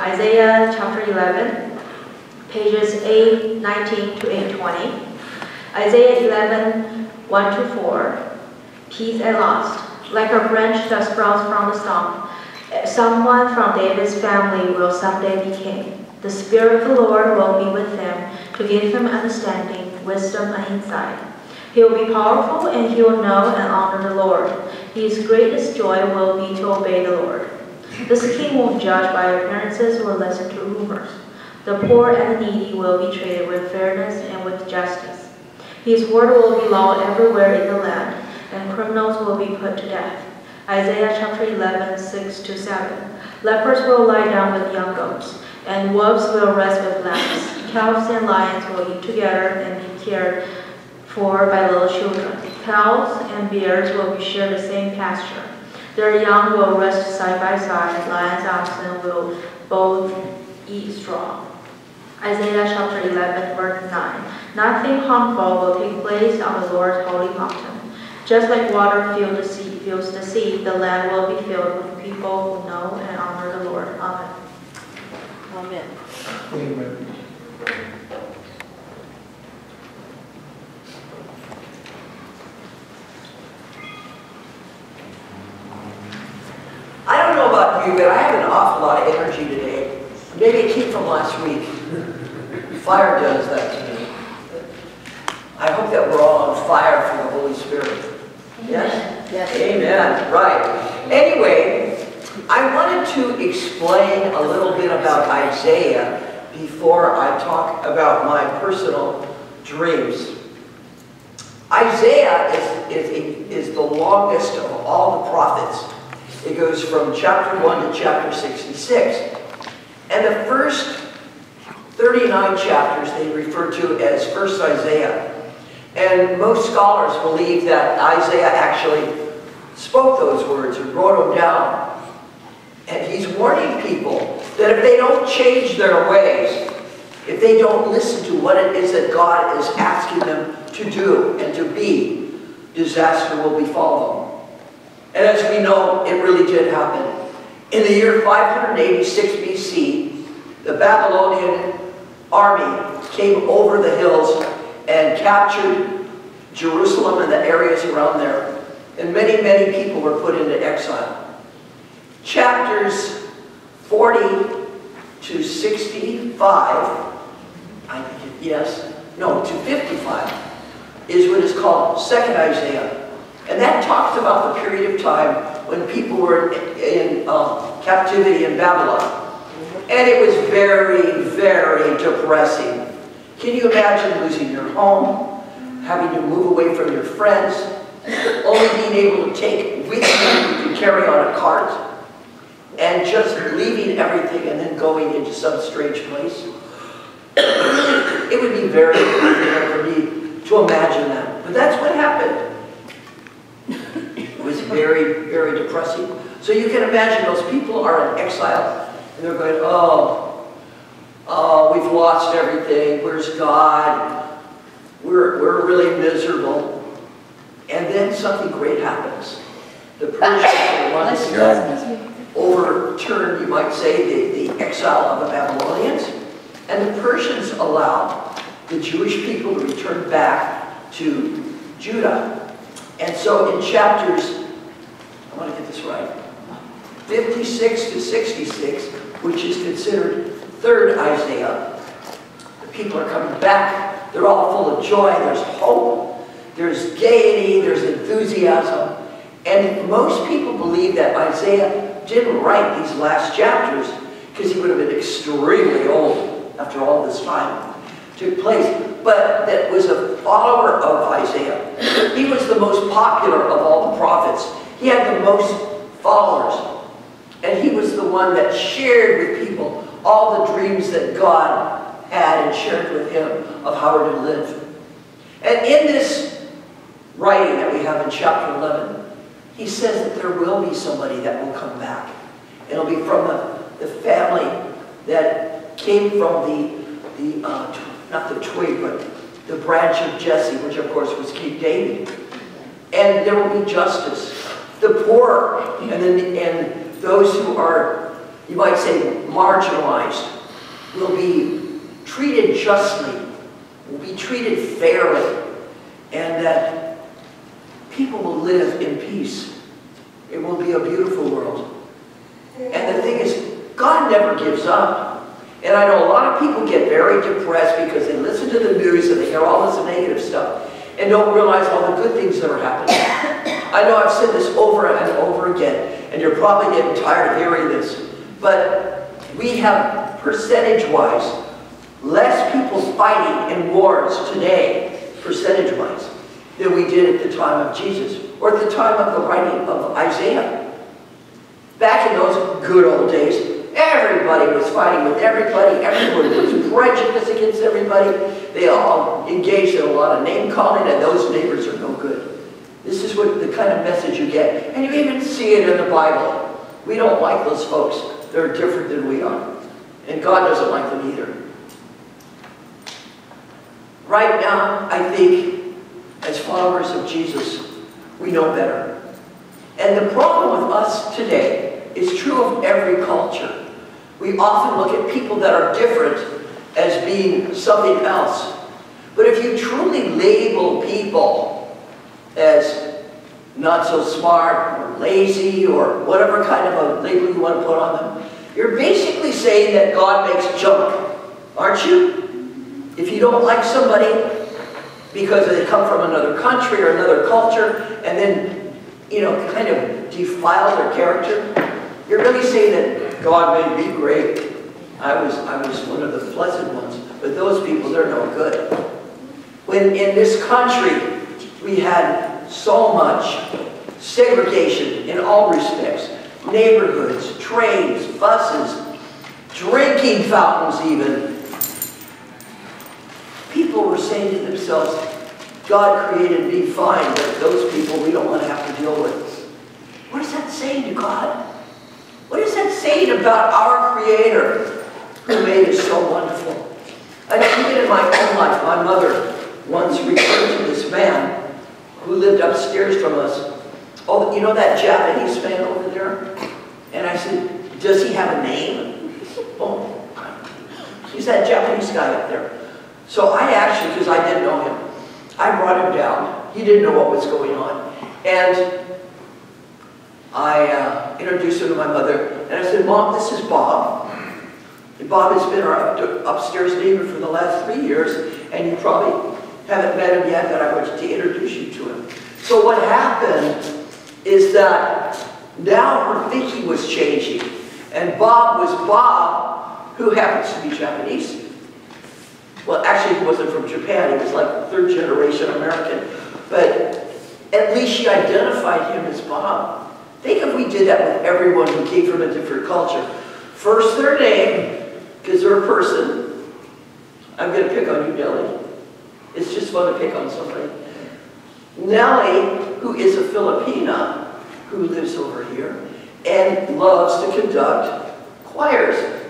Isaiah chapter 11, pages 819 to 820. Isaiah 11, 1 to 4. Peace at last. Like a branch that sprouts from the stump, someone from David's family will someday be king. The Spirit of the Lord will be with him to give him understanding, wisdom, and insight. He will be powerful, and he will know and honor the Lord. His greatest joy will be to obey the Lord. This king won't judge by appearances or listen to rumors. The poor and the needy will be treated with fairness and with justice. His word will be law everywhere in the land, and criminals will be put to death. Isaiah chapter 11, 6 to 7. Lepers will lie down with young goats, and wolves will rest with lambs. Calves and lions will eat together and be cared for by little children. Cows and bears will be shared the same pasture. Their young will rest side by side. Lions and oxen will both eat straw. Isaiah chapter 11, verse 9. Nothing harmful will take place on the Lord's holy mountain. Just like water fills the sea, the land will be filled with people who know and honor the Lord. Amen. Amen. Amen. I don't know about you, but I have an awful lot of energy today. Maybe it came from last week. Fire does that to me. I hope that we're all on fire for the Holy Spirit. Yes? Yes. Amen. Right. Anyway, I wanted to explain a little bit about Isaiah before I talk about my personal dreams. Isaiah is the longest of all the prophets. It goes from chapter 1 to chapter 66. And the first 39 chapters they refer to as First Isaiah. And most scholars believe that Isaiah actually spoke those words or wrote them down. And he's warning people that if they don't change their ways, if they don't listen to what it is that God is asking them to do and to be, disaster will befall them. And as we know, it really did happen. In the year 586 BC, the Babylonian army came over the hills and captured Jerusalem and the areas around there. And many, many people were put into exile. Chapters 40 to 65, to 55, is what is called Second Isaiah. And that talks about the period of time when people were in captivity in Babylon. And it was very, very depressing. Can you imagine losing your home, having to move away from your friends, only being able to take with you to carry on a cart, and just leaving everything and then going into some strange place? It would be very difficult for me to imagine that. But that's what happened. It was very, very depressing. So you can imagine those people are in exile, and they're going, oh, we've lost everything. Where's God? We're really miserable. And then something great happens. The Persians overturned, you might say, the exile of the Babylonians. And the Persians allowed the Jewish people to return back to Judah. And so in chapters, I want to get this right, 56 to 66, which is considered Third Isaiah, the people are coming back. They're all full of joy. There's hope. There's gaiety. There's enthusiasm. And most people believe that Isaiah didn't write these last chapters because he would have been extremely old after all this time took place. But that was a follower of Isaiah. He was the most popular of all the prophets. He had the most followers. And he was the one that shared with people all the dreams that God had and shared with him of how to live. And in this writing that we have in chapter 11, he says that there will be somebody that will come back. It'll be from the family that came from not the twig, but the branch of Jesse, which of course was King David. And there will be justice. The poor and those who are you might say, marginalized, will be treated justly, will be treated fairly, and that people will live in peace. It will be a beautiful world. And the thing is, God never gives up. And I know a lot of people get very depressed because they listen to the news and they hear all this negative stuff and don't realize all the good things that are happening. I know I've said this over and over again, and you're probably getting tired of hearing this, but we have, percentage-wise, less people fighting in wars today, percentage-wise, than we did at the time of Jesus, or at the time of the writing of Isaiah. Back in those good old days, everybody was fighting with everybody, everyone was prejudice against everybody. They all engaged in a lot of name-calling, and those neighbors are no good. This is what the kind of message you get. And you even see it in the Bible. We don't like those folks. They're different than we are. And God doesn't like them either. Right now, I think, as followers of Jesus, we know better. And the problem with us today is true of every culture. We often look at people that are different as being something else. But if you truly label people as not so smart or lazy or whatever kind of a label you want to put on them, you're basically saying that God makes junk, aren't you? If you don't like somebody because they come from another country or another culture and then, you know, kind of defile their character, you're really saying that God made me great. I was one of the pleasant ones, but those people, they're no good. When in this country we had so much segregation in all respects, neighborhoods, trains, buses, drinking fountains even, people were saying to themselves, God created me fine, but those people we don't want to have to deal with. What is that saying to God? What is that saying about our Creator who made us so wonderful? And even in my own life, my mother once referred to this man who lived upstairs from us. Oh, you know that Japanese man over there? And I said, does he have a name? Oh, he's that Japanese guy up there. So I actually, because I didn't know him, I brought him down. He didn't know what was going on. And I introduced him to my mother, and I said, Mom, this is Bob. And Bob has been our upstairs neighbor for the last 3 years, and you probably haven't met him yet, but I want to introduce you to him. So what happened is that now her thinking was changing, and Bob was Bob, who happens to be Japanese. Well, actually, he wasn't from Japan. He was like third-generation American. But at least she identified him as Bob. Think if we did that with everyone who came from a different culture. First their name, because they're a person. I'm going to pick on you, Nellie. It's just fun to pick on somebody. Nellie, who is a Filipina, who lives over here, and loves to conduct choirs.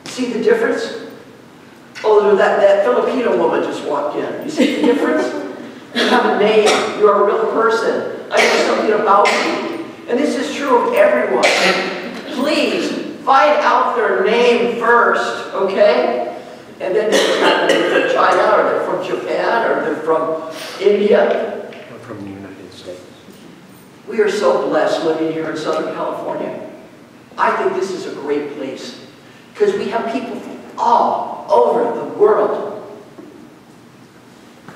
See the difference? Oh, that Filipino woman just walked in. You see the difference? You have a name. You're a real person. I know something about you. And this is true of everyone. Please, find out their name first, okay? And then they're from China, or they're from Japan, or they're from India. Or from the United States. We are so blessed living here in Southern California. I think this is a great place. Because we have people from all over the world.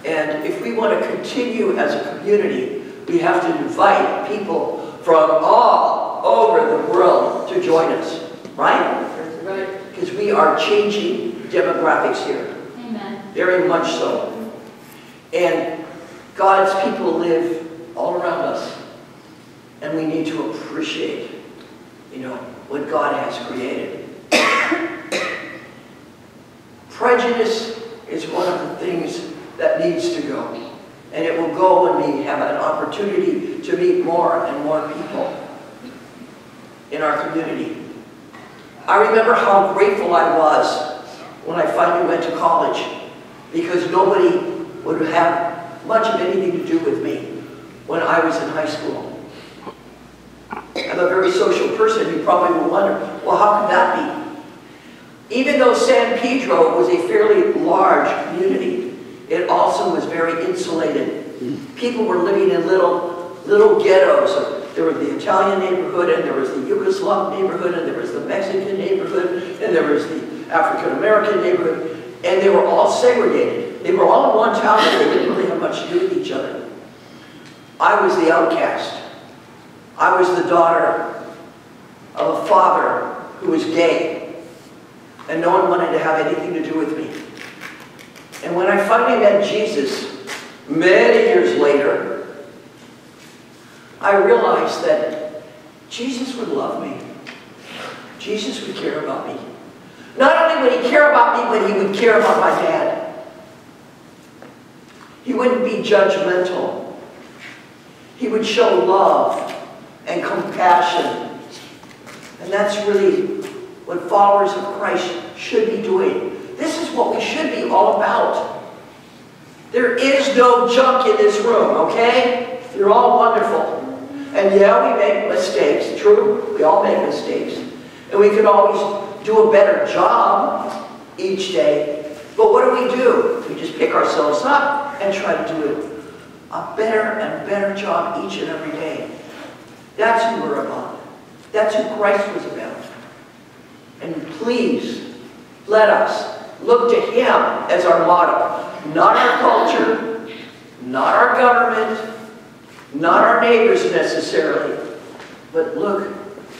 And if we want to continue as a community, we have to invite people from all over the world to join us. Right? Right. Because we are changing demographics here. Amen. Very much so. And God's people live all around us. And we need to appreciate, you know, what God has created. Prejudice is one of the things that needs to go. And it will go when we have an opportunity to meet more and more people in our community. I remember how grateful I was when I finally went to college, because nobody would have much of anything to do with me when I was in high school. I I'm a very social person. You probably will wonder, well, how could that be? Even though San Pedro was a fairly large community, it also was very insulated. People were living in little ghettos. There was the Italian neighborhood, and there was the Yugoslav neighborhood, and there was the Mexican neighborhood, and there was the African-American neighborhood, and they were all segregated. They were all in one town, but they didn't really have much to do with each other. I was the outcast. I was the daughter of a father who was gay, and no one wanted to have anything to do with me. And when I finally met Jesus, many years later, I realized that Jesus would love me. Jesus would care about me. Not only would he care about me, but he would care about my dad. He wouldn't be judgmental. He would show love and compassion. And that's really what followers of Christ should be doing. This is what we should be all about. There is no junk in this room, okay? You're all wonderful. And yeah, we make mistakes, true. We all make mistakes. And we can always do a better job each day. But what do? We just pick ourselves up and try to do a better and better job each and every day. That's who we're about. That's who Christ was about. And please, let us look to him as our model. Not our culture, not our government, not our neighbors necessarily, but look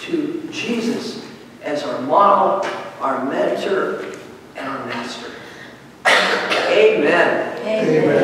to Jesus as our model, our mentor, and our master. Amen. Amen.